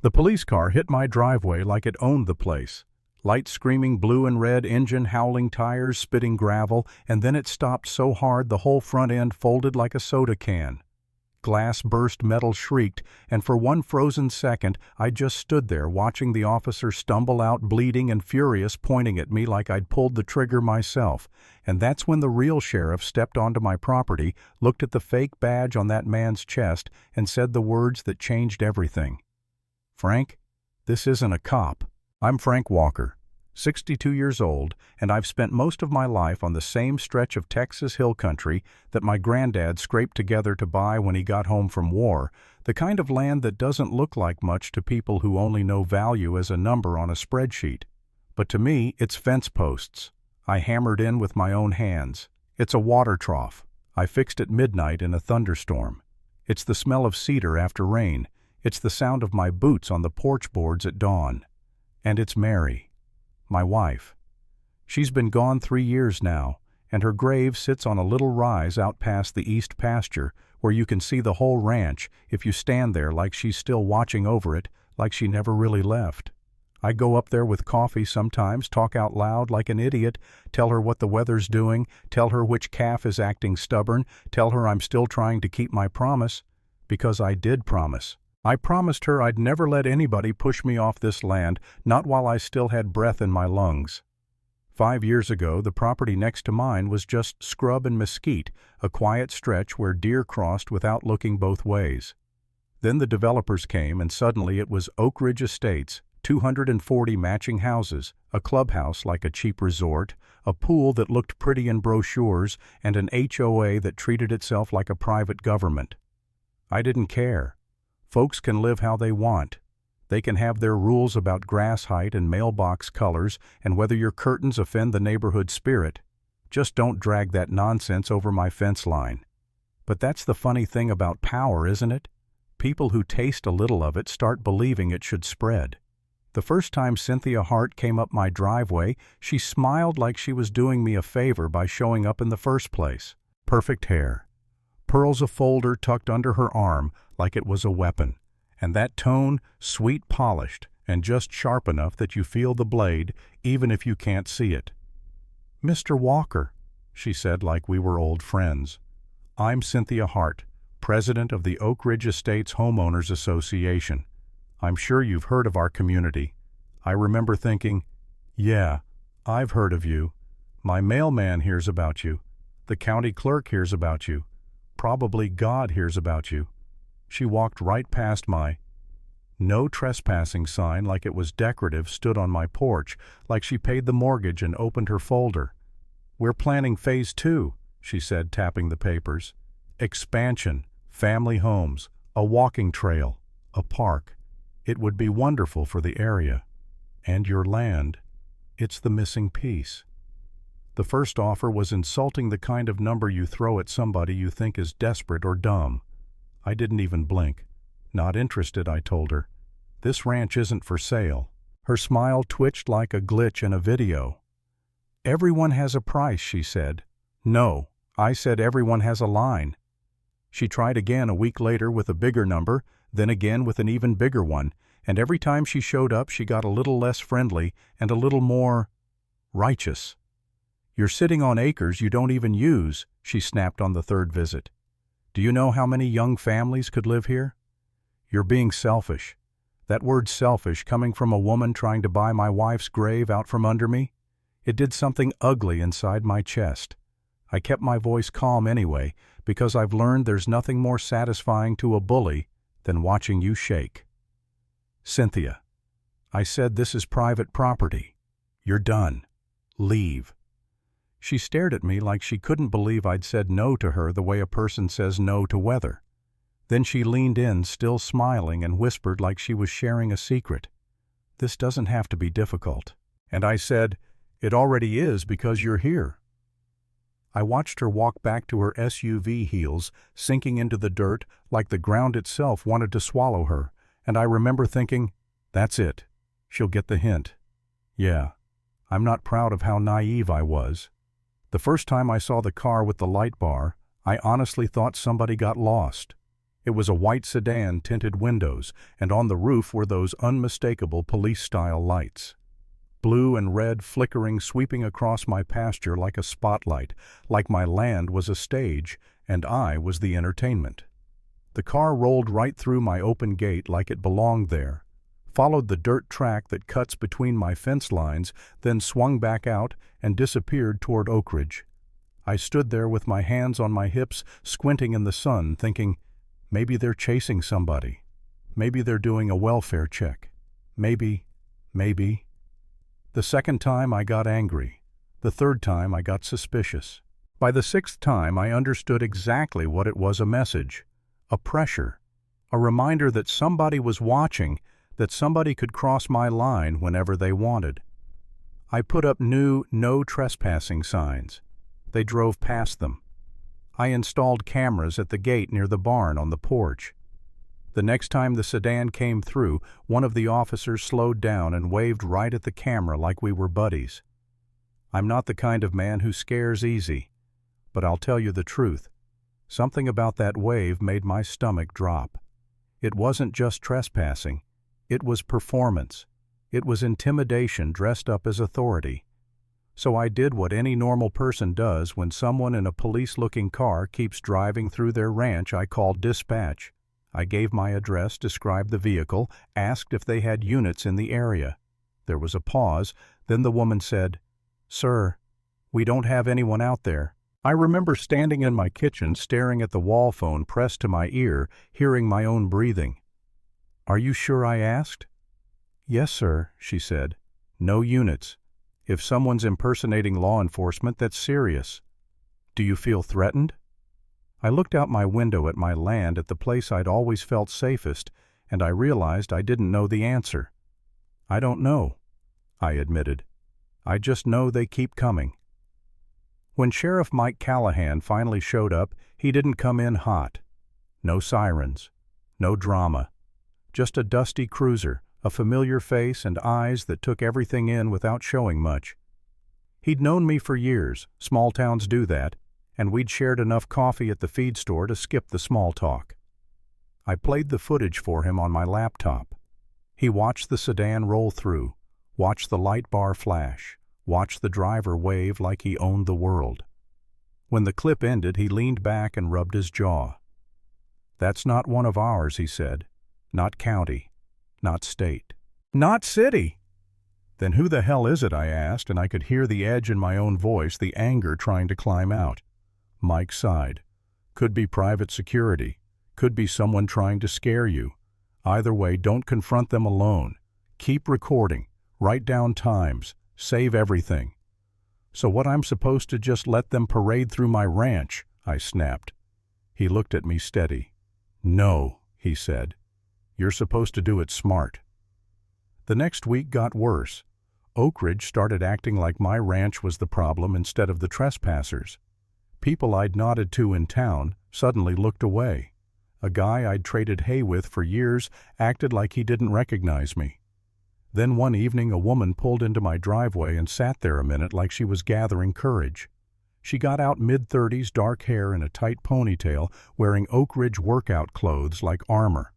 The police car hit my driveway like it owned the place. Lights screaming blue and red, engine howling, tires spitting gravel, and then it stopped so hard the whole front end folded like a soda can. Glass burst, metal shrieked, and for one frozen second I just stood there watching the officer stumble out bleeding and furious, pointing at me like I'd pulled the trigger myself. And that's when the real sheriff stepped onto my property, looked at the fake badge on that man's chest, and said the words that changed everything. "Frank, this isn't a cop. I'm Frank Walker, 62 years old, and I've spent most of my life on the same stretch of Texas hill country that my granddad scraped together to buy when he got home from war, the kind of land that doesn't look like much to people who only know value as a number on a spreadsheet. But to me, it's fence posts I hammered in with my own hands. It's a water trough I fixed at midnight in a thunderstorm. It's the smell of cedar after rain. It's the sound of my boots on the porch boards at dawn. And it's Mary, my wife. She's been gone 3 years now, and her grave sits on a little rise out past the east pasture where you can see the whole ranch if you stand there like she's still watching over it, like she never really left. I go up there with coffee sometimes, talk out loud like an idiot, tell her what the weather's doing, tell her which calf is acting stubborn, tell her I'm still trying to keep my promise, because I did promise. I promised her I'd never let anybody push me off this land, not while I still had breath in my lungs. 5 years ago, the property next to mine was just scrub and mesquite, a quiet stretch where deer crossed without looking both ways. Then the developers came, and suddenly it was Oak Ridge Estates, 240 matching houses, a clubhouse like a cheap resort, a pool that looked pretty in brochures, and an HOA that treated itself like a private government. I didn't care. Folks can live how they want. They can have their rules about grass height and mailbox colors and whether your curtains offend the neighborhood spirit. Just don't drag that nonsense over my fence line. But that's the funny thing about power, isn't it? People who taste a little of it start believing it should spread. The first time Cynthia Hart came up my driveway, she smiled like she was doing me a favor by showing up in the first place. Perfect hair. Pearls a folder tucked under her arm like it was a weapon, and that tone, sweet polished and just sharp enough that you feel the blade even if you can't see it. "Mr. Walker," she said like we were old friends. "I'm Cynthia Hart, president of the Oak Ridge Estates Homeowners Association. I'm sure you've heard of our community." I remember thinking, yeah, I've heard of you. My mailman hears about you. The county clerk hears about you. Probably God hears about you. She walked right past my "No trespassing" sign like it was decorative, stood on my porch, like she paid the mortgage and opened her folder. "We're planning phase 2, she said, tapping the papers. "Expansion, family homes, a walking trail, a park. It would be wonderful for the area. And your land, it's the missing piece." The first offer was insulting, the kind of number you throw at somebody you think is desperate or dumb. I didn't even blink. "Not interested," I told her. "This ranch isn't for sale." Her smile twitched like a glitch in a video. "Everyone has a price," she said. "No," I said, "everyone has a line." She tried again a week later with a bigger number, then again with an even bigger one, and every time she showed up she got a little less friendly and a little more righteous. "You're sitting on acres you don't even use," she snapped on the third visit. "Do you know how many young families could live here? You're being selfish." That word selfish, coming from a woman trying to buy my wife's grave out from under me, it did something ugly inside my chest. I kept my voice calm anyway, because I've learned there's nothing more satisfying to a bully than watching you shake. "Cynthia," I said, "this is private property. You're done. Leave." She stared at me like she couldn't believe I'd said no to her the way a person says no to weather. Then she leaned in, still smiling, and whispered like she was sharing a secret, "This doesn't have to be difficult." And I said, "It already is because you're here." I watched her walk back to her SUV heels, sinking into the dirt like the ground itself wanted to swallow her, and I remember thinking, that's it. She'll get the hint. Yeah, I'm not proud of how naive I was. The first time I saw the car with the light bar, I honestly thought somebody got lost. It was a white sedan, tinted windows, and on the roof were those unmistakable police-style lights. Blue and red flickering, sweeping across my pasture like a spotlight, like my land was a stage and I was the entertainment. The car rolled right through my open gate like it belonged there, followed the dirt track that cuts between my fence lines, then swung back out and disappeared toward Oak Ridge. I stood there with my hands on my hips, squinting in the sun, thinking, maybe they're chasing somebody. Maybe they're doing a welfare check. Maybe. The second time I got angry. The third time I got suspicious. By the sixth time I understood exactly what it was: a message, a pressure, a reminder that somebody was watching, that somebody could cross my line whenever they wanted. I put up new no trespassing signs. They drove past them. I installed cameras at the gate near the barn on the porch. The next time the sedan came through, one of the officers slowed down and waved right at the camera like we were buddies. I'm not the kind of man who scares easy, but I'll tell you the truth. Something about that wave made my stomach drop. It wasn't just trespassing. It was performance. It was intimidation dressed up as authority. So I did what any normal person does when someone in a police-looking car keeps driving through their ranch. I called dispatch. I gave my address, described the vehicle, asked if they had units in the area. There was a pause, then the woman said, "Sir, we don't have anyone out there." I remember standing in my kitchen, staring at the wall phone pressed to my ear, hearing my own breathing. "Are you sure?" I asked. "Yes, sir," she said. "No units. If someone's impersonating law enforcement, that's serious. Do you feel threatened?" I looked out my window at my land, at the place I'd always felt safest, and I realized I didn't know the answer. "I don't know," I admitted. "I just know they keep coming." When Sheriff Mike Callahan finally showed up, he didn't come in hot. No sirens, no drama. Just a dusty cruiser, a familiar face and eyes that took everything in without showing much. He'd known me for years, small towns do that, and we'd shared enough coffee at the feed store to skip the small talk. I played the footage for him on my laptop. He watched the sedan roll through, watched the light bar flash, watched the driver wave like he owned the world. When the clip ended, he leaned back and rubbed his jaw. "That's not one of ours," he said. "Not county, not state, not city." "Then who the hell is it?" I asked, and I could hear the edge in my own voice, the anger trying to climb out. Mike sighed. "Could be private security. Could be someone trying to scare you. Either way, don't confront them alone. Keep recording. Write down times. Save everything." "So what, I'm supposed to just let them parade through my ranch?" I snapped. He looked at me steady. "No," he said. "You're supposed to do it smart." The next week got worse. Oak Ridge started acting like my ranch was the problem instead of the trespassers. People I'd nodded to in town suddenly looked away. A guy I'd traded hay with for years acted like he didn't recognize me. Then one evening a woman pulled into my driveway and sat there a minute like she was gathering courage. She got out, mid-30s, dark hair in a tight ponytail, wearing Oak Ridge workout clothes like armor.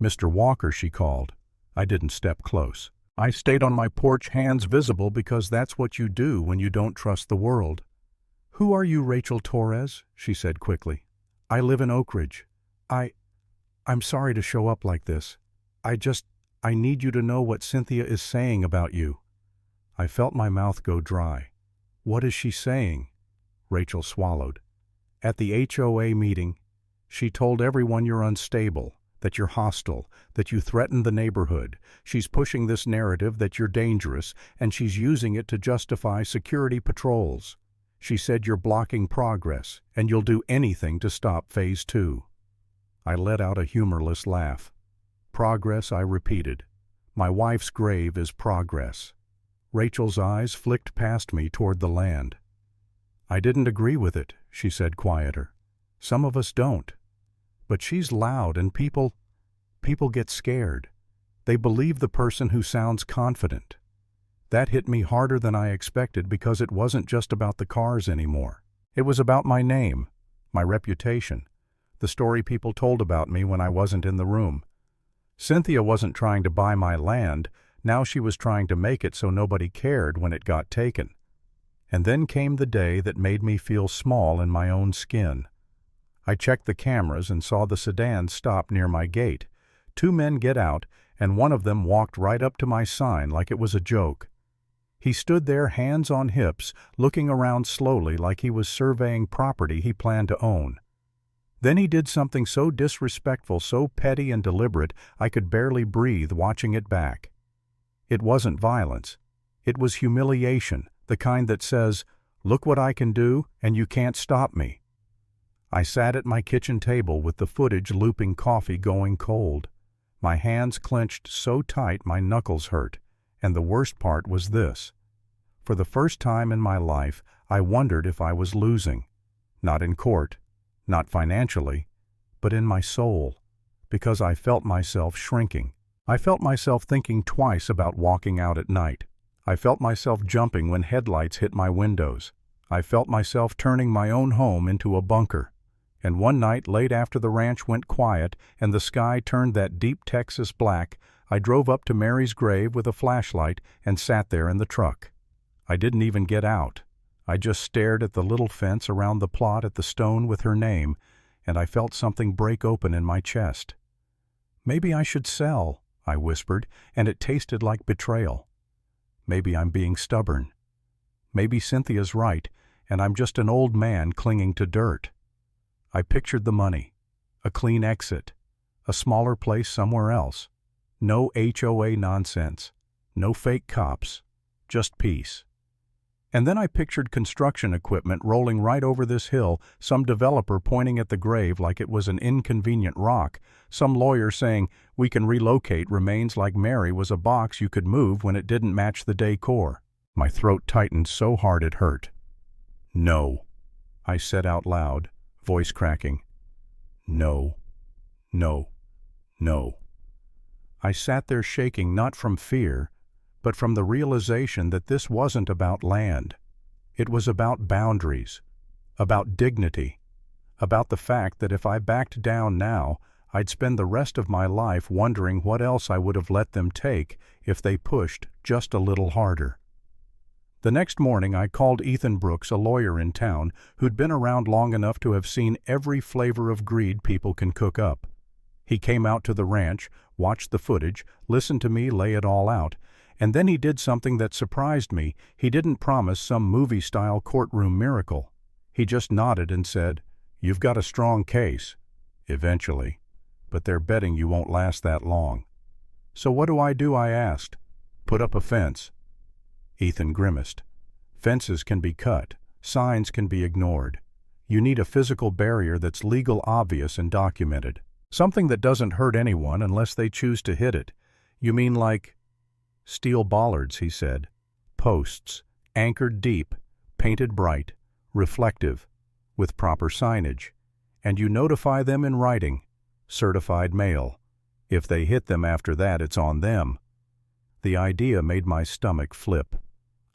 "Mr. Walker," she called. I didn't step close. I stayed on my porch, hands visible, because that's what you do when you don't trust the world. "Who are you, Rachel Torres?" she said quickly. "I live in Oak Ridge. I'm sorry to show up like this. I need you to know what Cynthia is saying about you." I felt my mouth go dry. "What is she saying?" Rachel swallowed. "At the HOA meeting, she told everyone you're unstable, that you're hostile, that you threaten the neighborhood. She's pushing this narrative that you're dangerous, and she's using it to justify security patrols. She said you're blocking progress, and you'll do anything to stop Phase 2. I let out a humorless laugh. "Progress," I repeated. "My wife's grave is progress." Rachel's eyes flicked past me toward the land. "I didn't agree with it," she said quieter. "Some of us don't. But she's loud, and people get scared. They believe the person who sounds confident." That hit me harder than I expected, because it wasn't just about the cars anymore. It was about my name, my reputation, the story people told about me when I wasn't in the room. Cynthia wasn't trying to buy my land, now she was trying to make it so nobody cared when it got taken. And then came the day that made me feel small in my own skin. I checked the cameras and saw the sedan stop near my gate. 2 men get out, and one of them walked right up to my sign like it was a joke. He stood there, hands on hips, looking around slowly like he was surveying property he planned to own. Then he did something so disrespectful, so petty and deliberate, I could barely breathe watching it back. It wasn't violence. It was humiliation, the kind that says, "Look what I can do, and you can't stop me." I sat at my kitchen table with the footage looping, coffee going cold. My hands clenched so tight my knuckles hurt, and the worst part was this. For the first time in my life, I wondered if I was losing. Not in court, not financially, but in my soul, because I felt myself shrinking. I felt myself thinking twice about walking out at night. I felt myself jumping when headlights hit my windows. I felt myself turning my own home into a bunker. And one night, late after the ranch went quiet and the sky turned that deep Texas black, I drove up to Mary's grave with a flashlight and sat there in the truck. I didn't even get out. I just stared at the little fence around the plot at the stone with her name, and I felt something break open in my chest. "Maybe I should sell," I whispered, and it tasted like betrayal. Maybe I'm being stubborn. Maybe Cynthia's right, and I'm just an old man clinging to dirt. I pictured the money, a clean exit, a smaller place somewhere else. No HOA nonsense, no fake cops, just peace. And then I pictured construction equipment rolling right over this hill, some developer pointing at the grave like it was an inconvenient rock, some lawyer saying, "We can relocate remains like Mary was a box you could move when it didn't match the decor." My throat tightened so hard it hurt. "No," I said out loud, voice cracking. "No, no, no." I sat there shaking not from fear, but from the realization that this wasn't about land. It was about boundaries, about dignity, about the fact that if I backed down now, I'd spend the rest of my life wondering what else I would have let them take if they pushed just a little harder. The next morning I called Ethan Brooks, a lawyer in town who'd been around long enough to have seen every flavor of greed people can cook up. He came out to the ranch, watched the footage, listened to me lay it all out, and then he did something that surprised me. He didn't promise some movie-style courtroom miracle. He just nodded and said, "You've got a strong case, eventually, but they're betting you won't last that long." "So what do?" I asked. "Put up a fence." Ethan grimaced. "Fences can be cut. Signs can be ignored. You need a physical barrier that's legal, obvious, and documented. Something that doesn't hurt anyone unless they choose to hit it." "You mean like—" "Steel bollards," he said. "Posts, anchored deep, painted bright, reflective, with proper signage. And you notify them in writing, certified mail. If they hit them after that, it's on them." The idea made my stomach flip.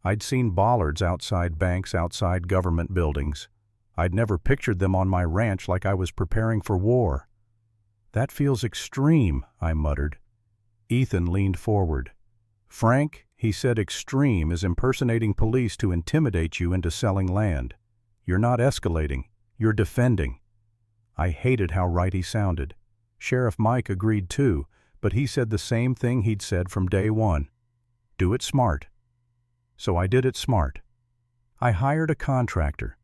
I'd seen bollards outside banks, outside government buildings. I'd never pictured them on my ranch like I was preparing for war. "That feels extreme," I muttered. Ethan leaned forward. "Frank," he said, "extreme is impersonating police to intimidate you into selling land. You're not escalating, you're defending." I hated how right he sounded. Sheriff Mike agreed too, but he said the same thing he'd said from day one. "Do it smart." So I did it smart. I hired a contractor.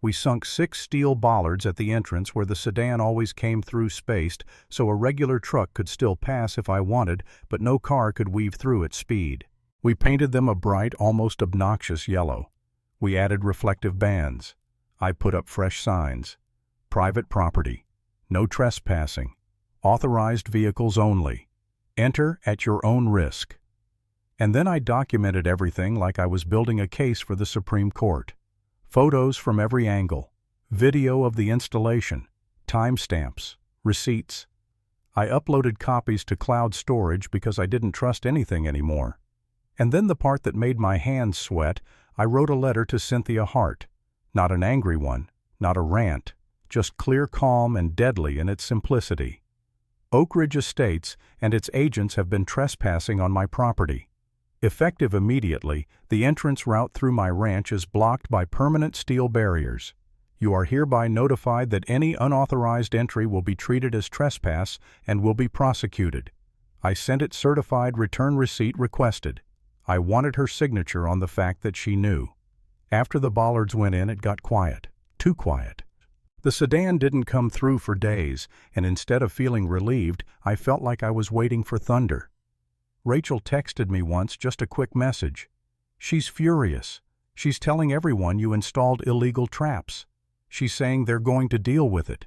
We sunk 6 steel bollards at the entrance where the sedan always came through, spaced so a regular truck could still pass if I wanted, but no car could weave through at speed. We painted them a bright, almost obnoxious yellow. We added reflective bands. I put up fresh signs. Private property. No trespassing. Authorized vehicles only. Enter at your own risk. And then I documented everything like I was building a case for the Supreme Court. Photos from every angle, video of the installation, timestamps, receipts. I uploaded copies to cloud storage because I didn't trust anything anymore. And then the part that made my hands sweat, I wrote a letter to Cynthia Hart. Not an angry one, not a rant, just clear calm and deadly in its simplicity. Oak Ridge Estates and its agents have been trespassing on my property. Effective immediately, the entrance route through my ranch is blocked by permanent steel barriers. You are hereby notified that any unauthorized entry will be treated as trespass and will be prosecuted. I sent it certified return receipt requested. I wanted her signature on the fact that she knew. After the Bollards went in, it got quiet. Too quiet. The sedan didn't come through for days, and instead of feeling relieved, I felt like I was waiting for thunder. Rachel texted me once, just a quick message. She's furious. She's telling everyone you installed illegal traps. She's saying they're going to deal with it.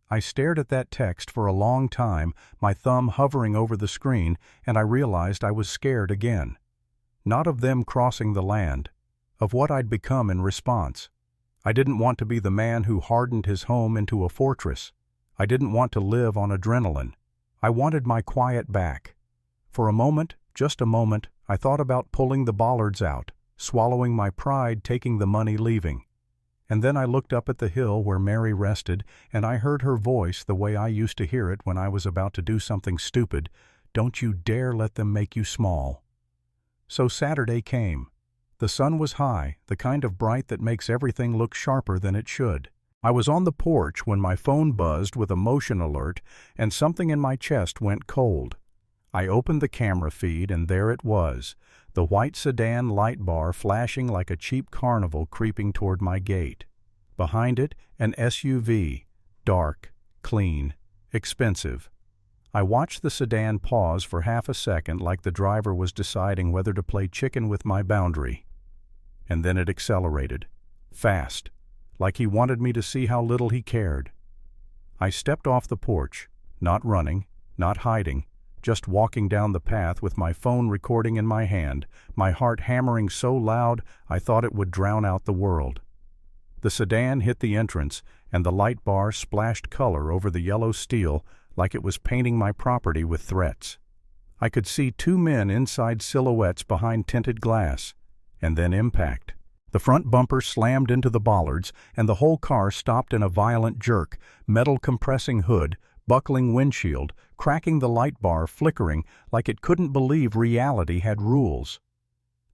I stared at that text for a long time, my thumb hovering over the screen, and I realized I was scared again. Not of them crossing the land, of what I'd become in response. I didn't want to be the man who hardened his home into a fortress. I didn't want to live on adrenaline. I wanted my quiet back. For a moment, just a moment, I thought about pulling the Bollards out, swallowing my pride, taking the money, leaving. And then I looked up at the hill where Mary rested, and I heard her voice the way I used to hear it when I was about to do something stupid. Don't you dare let them make you small. So Saturday came. The sun was high, the kind of bright that makes everything look sharper than it should. I was on the porch when my phone buzzed with a motion alert, and something in my chest went cold. I opened the camera feed, and there it was, the white sedan light bar flashing like a cheap carnival creeping toward my gate. Behind it, an SUV, dark, clean, expensive. I watched the sedan pause for half a second like the driver was deciding whether to play chicken with my boundary. And then it accelerated. Fast. Like he wanted me to see how little he cared. I stepped off the porch, not running, not hiding, just walking down the path with my phone recording in my hand, my heart hammering so loud I thought it would drown out the world. The sedan hit the entrance, and the light bar splashed color over the yellow steel like it was painting my property with threats. I could see two men inside silhouettes behind tinted glass, and then impact. The front bumper slammed into the Bollards, and the whole car stopped in a violent jerk, metal compressing hood, buckling windshield, cracking the light bar, flickering like it couldn't believe reality had rules.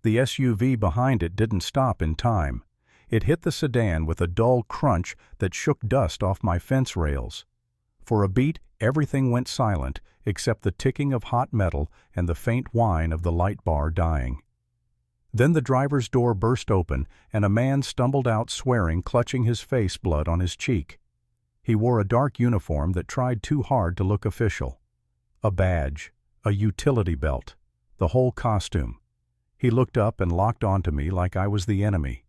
The SUV behind it didn't stop in time. It hit the sedan with a dull crunch that shook dust off my fence rails. For a beat, everything went silent except the ticking of hot metal and the faint whine of the light bar dying. Then the driver's door burst open, and a man stumbled out swearing, clutching his face, blood on his cheek. He wore a dark uniform that tried too hard to look official. A badge, a utility belt, the whole costume. He looked up and locked onto me like I was the enemy.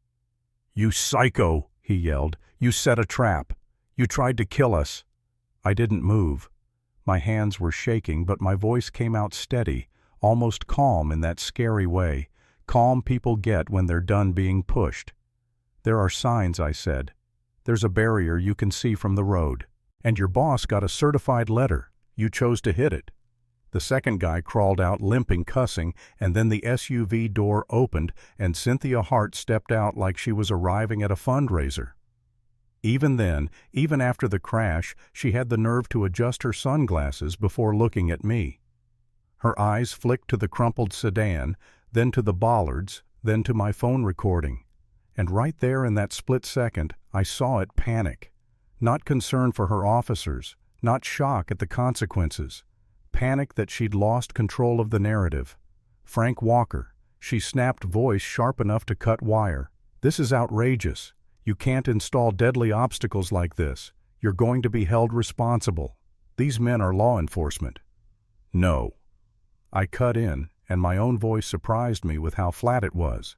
"You psycho!" he yelled. "You set a trap. You tried to kill us." I didn't move. My hands were shaking, but my voice came out steady, almost calm in that scary way. Calm people get when they're done being pushed. "There are signs," I said. "There's a barrier you can see from the road. And your boss got a certified letter. You chose to hit it." The second guy crawled out limping, cussing, and then the SUV door opened and Cynthia Hart stepped out like she was arriving at a fundraiser. Even then, even after the crash, she had the nerve to adjust her sunglasses before looking at me. Her eyes flicked to the crumpled sedan, then to the Bollards, then to my phone recording. And right there in that split second, I saw it: panic. Not concern for her officers, not shock at the consequences. Panic that she'd lost control of the narrative. "Frank Walker," she snapped, voice sharp enough to cut wire. "This is outrageous. You can't install deadly obstacles like this. You're going to be held responsible. These men are law enforcement." "No." I cut in, and my own voice surprised me with how flat it was.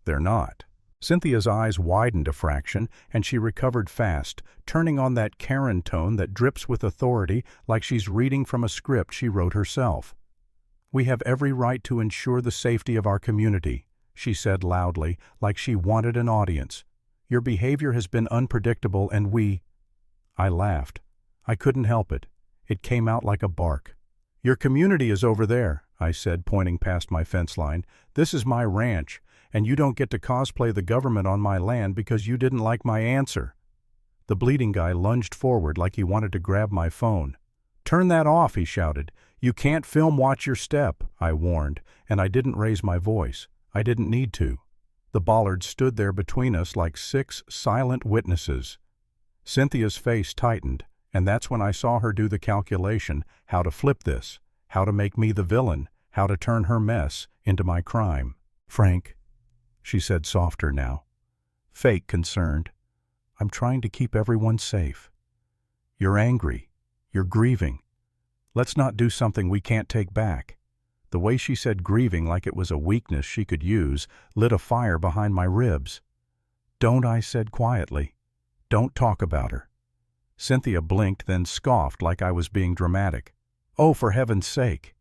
"They're not." Cynthia's eyes widened a fraction, and she recovered fast, turning on that Karen tone that drips with authority like she's reading from a script she wrote herself. "We have every right to ensure the safety of our community," she said loudly, like she wanted an audience. "Your behavior has been unpredictable, and we—" I laughed. I couldn't help it. It came out like a bark. "Your community is over there," I said, pointing past my fence line. "This is my ranch, and you don't get to cosplay the government on my land because you didn't like my answer." The bleeding guy lunged forward like he wanted to grab my phone. "Turn that off," he shouted. "You can't film, watch your step," I warned, and I didn't raise my voice. I didn't need to. The Bollards stood there between us like 6 silent witnesses. Cynthia's face tightened, and that's when I saw her do the calculation, how to flip this, how to make me the villain, how to turn her mess into my crime. "Frank," she said softer now. Fake concerned. "I'm trying to keep everyone safe. You're angry. You're grieving. Let's not do something we can't take back." The way she said grieving like it was a weakness she could use lit a fire behind my ribs. "Don't," I said quietly. "Don't talk about her." Cynthia blinked, then scoffed like I was being dramatic. "Oh, for heaven's sake."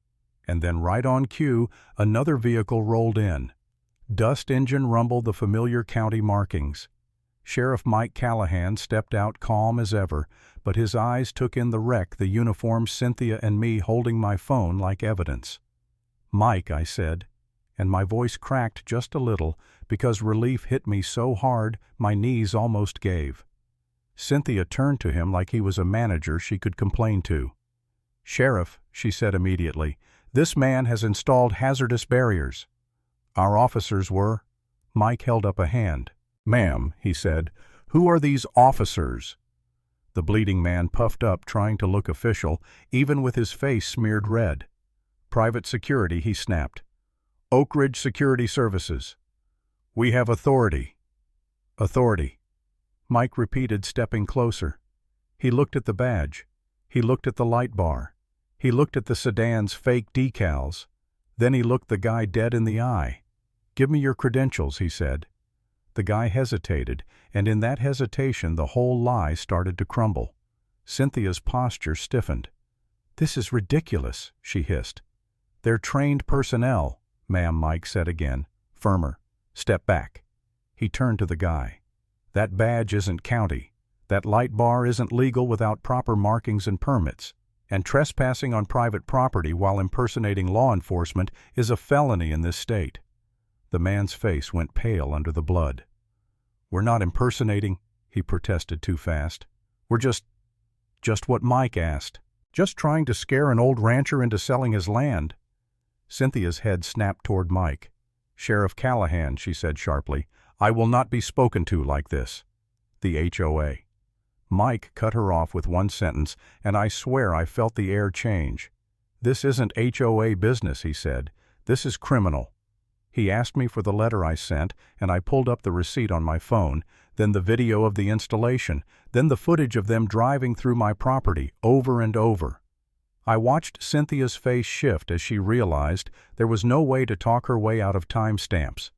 And then right on cue, another vehicle rolled in. Dust engine rumbled the familiar county markings. Sheriff Mike Callahan stepped out calm as ever, but his eyes took in the wreck, the uniformed Cynthia and me holding my phone like evidence. "Mike," I said, and my voice cracked just a little because relief hit me so hard my knees almost gave. Cynthia turned to him like he was a manager she could complain to. "Sheriff," she said immediately, "this man has installed hazardous barriers." "Our officers were." Mike held up a hand. "Ma'am," he said, "who are these officers?" The bleeding man puffed up, trying to look official, even with his face smeared red. "Private security," he snapped. "Oak Ridge Security Services." "We have authority." "Authority," Mike repeated, stepping closer. He looked at the badge. He looked at the light bar. He looked at the sedan's fake decals. Then he looked the guy dead in the eye. "Give me your credentials," he said. The guy hesitated, and in that hesitation the whole lie started to crumble. Cynthia's posture stiffened. "This is ridiculous," she hissed. "They're trained personnel," "Ma'am," Mike said again, firmer. "Step back." He turned to the guy. "That badge isn't county. That light bar isn't legal without proper markings and permits. And trespassing on private property while impersonating law enforcement is a felony in this state." The man's face went pale under the blood. "We're not impersonating," he protested too fast. "We're just what Mike asked. Just trying to scare an old rancher into selling his land." Cynthia's head snapped toward Mike. "Sheriff Callahan," she said sharply, "I will not be spoken to like this." "The HOA." Mike cut her off with one sentence, and I swear I felt the air change. "This isn't HOA business," he said. "This is criminal." He asked me for the letter I sent, and I pulled up the receipt on my phone, then the video of the installation, then the footage of them driving through my property over and over. I watched Cynthia's face shift as she realized there was no way to talk her way out of timestamps.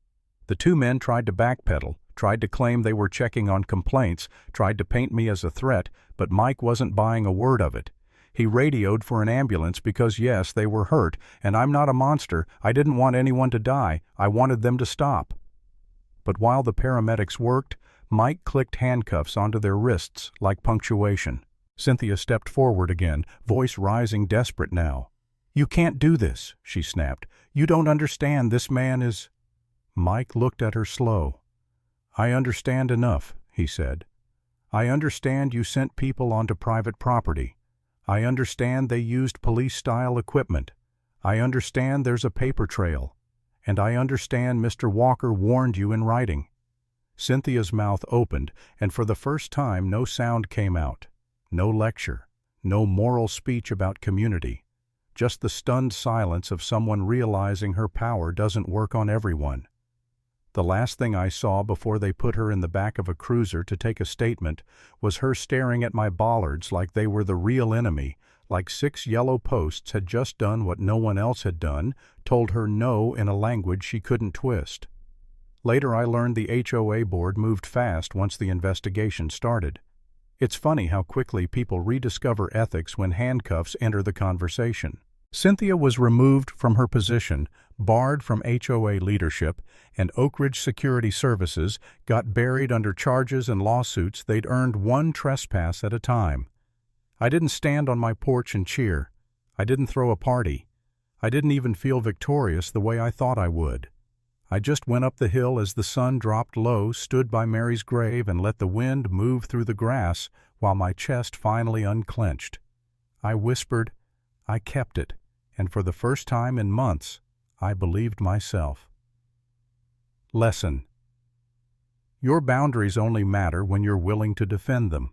The two men tried to backpedal, tried to claim they were checking on complaints, tried to paint me as a threat, but Mike wasn't buying a word of it. He radioed for an ambulance because, yes, they were hurt, and I'm not a monster. I didn't want anyone to die. I wanted them to stop. But while the paramedics worked, Mike clicked handcuffs onto their wrists like punctuation. Cynthia stepped forward again, voice rising desperate now. "You can't do this," she snapped. "You don't understand. This man is—" Mike looked at her slow. "I understand enough," he said. "I understand you sent people onto private property. I understand they used police-style equipment. I understand there's a paper trail. And I understand Mr. Walker warned you in writing." Cynthia's mouth opened, and for the first time no sound came out. No lecture. No moral speech about community. Just the stunned silence of someone realizing her power doesn't work on everyone. The last thing I saw before they put her in the back of a cruiser to take a statement was her staring at my bollards like they were the real enemy, like 6 yellow posts had just done what no one else had done, told her no in a language she couldn't twist. Later I learned the HOA board moved fast once the investigation started. It's funny how quickly people rediscover ethics when handcuffs enter the conversation. Cynthia was removed from her position, barred from HOA leadership, and Oak Ridge Security Services got buried under charges and lawsuits they'd earned one trespass at a time. I didn't stand on my porch and cheer. I didn't throw a party. I didn't even feel victorious the way I thought I would. I just went up the hill as the sun dropped low, stood by Mary's grave, and let the wind move through the grass while my chest finally unclenched. I whispered, I kept it, and for the first time in months, I believed myself. Lesson: your boundaries only matter when you're willing to defend them.